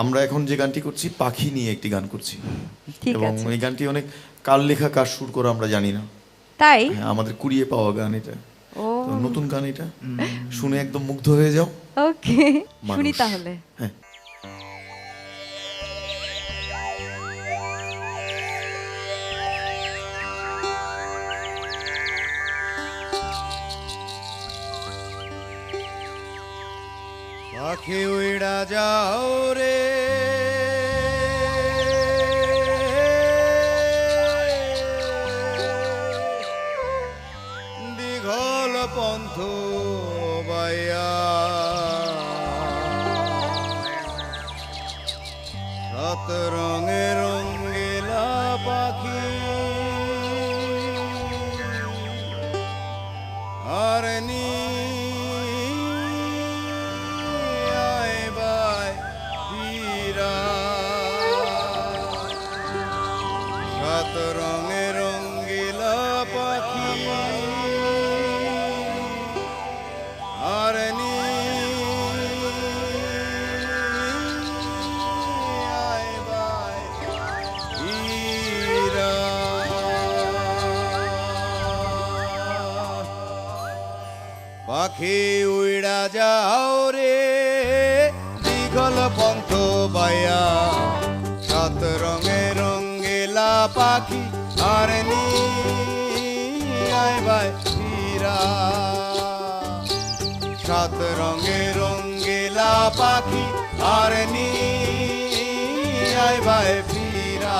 আমরা এখন যে গানটি করছি পাখি নিয়ে একটি গান করছি, ঠিক এবং আছে। এই গানটি অনেক কার লেখা কার সুর করা আমরা জানি না। তাই হ্যাঁ, আমাদের কুড়িয়ে পাওয়া গান এটা। ও তো নতুন গান এটা, শুনে একদম মুগ্ধ হয়ে যাও। ওকে, শুনি মানুষ। তাহলে। হ্যাঁ। পাখি উইড়া যাও রে, দীঘল পন্থ বাইয়া, সাত রঙে রঙ্গিলা পাখি আর নি সাত রঙে রঙ্গিলা পাখি আর নি পাখি উইড়া যাও রে, দীঘল পন্থ বাইয়া, সাত রঙে রঙ্গিলা পাখি আর নি আইবাই ফিরা, সাত রঙে রঙ্গিলা পাখি আর নি আইবাই ফিরা।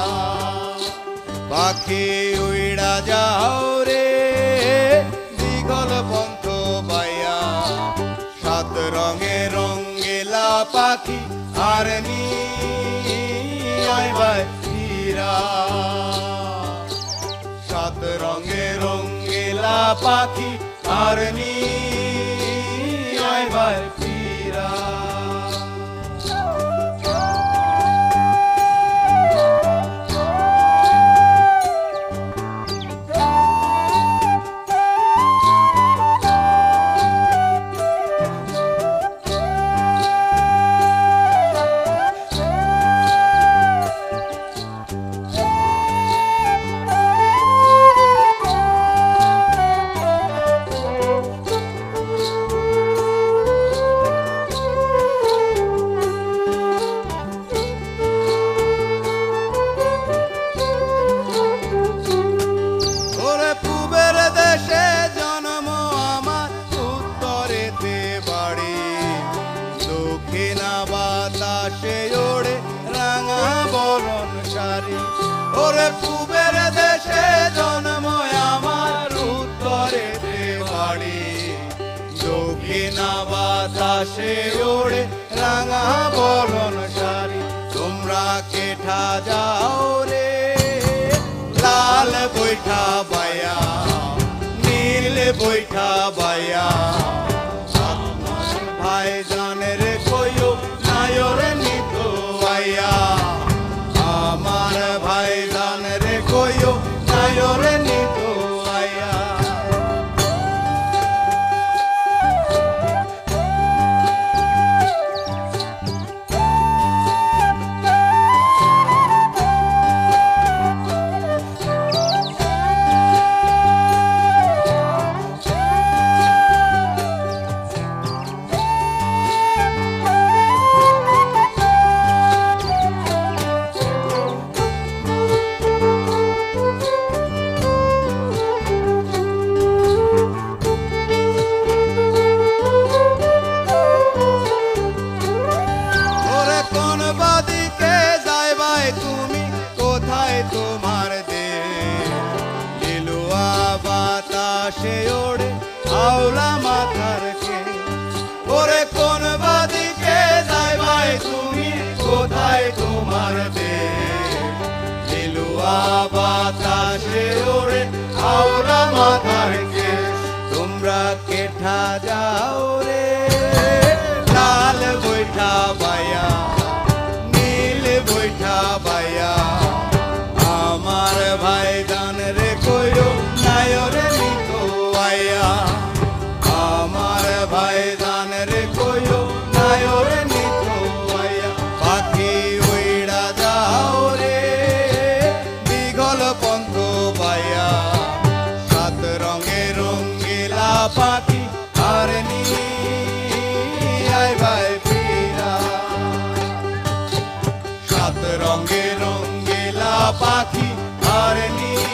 পাখি উইড়া যাও রে, দীঘল পন্থ বাইয়া, সাত রঙে রঙ্গিলা পাখি আর নি আইবাই ফিরা, সাত রঙে রঙ্গিলা পাখি আর নি আইবাই ফিরা। বাতাসে ওড়ে রাঙা বরণ শাড়ি, ওরে পূবের দেশে জন্ম আমার, উত্তরে বাড়ি, দক্ষিণা বাতাসে ওড়ে রাঙা বরণ শাড়ি। তোমরা কেঠা যাও রে, লাল বৈঠা বাইয়া, নীল বৈঠা বাইয়া, ভাই জানের কইও নায়রে নিত আইয়া, আমার ভাই জানের কইও নায়রে নিত আইয়া। তোমার দেশ লিলুয়া বাতাসে ওড়ে আওলা মাথার কে, ওরে কোন বাদিকে যাই ভাই তুমি, কোথায় তোমার দেশ লিলুয়া বাতাসে ওড়ে আওলা মাথার কে। তোমরা কেঠা যাও রে, লাল বৈঠা বাইয়া, নীল বৈঠা বাইয়া, আমার ভাই জান রে কইও নায়রে নিত আইয়া, আমার ভাই জান রে কইও নায়রে নিত আইয়া। পাখি সাত রঙে রঙ্গিলা পাখি আর নীল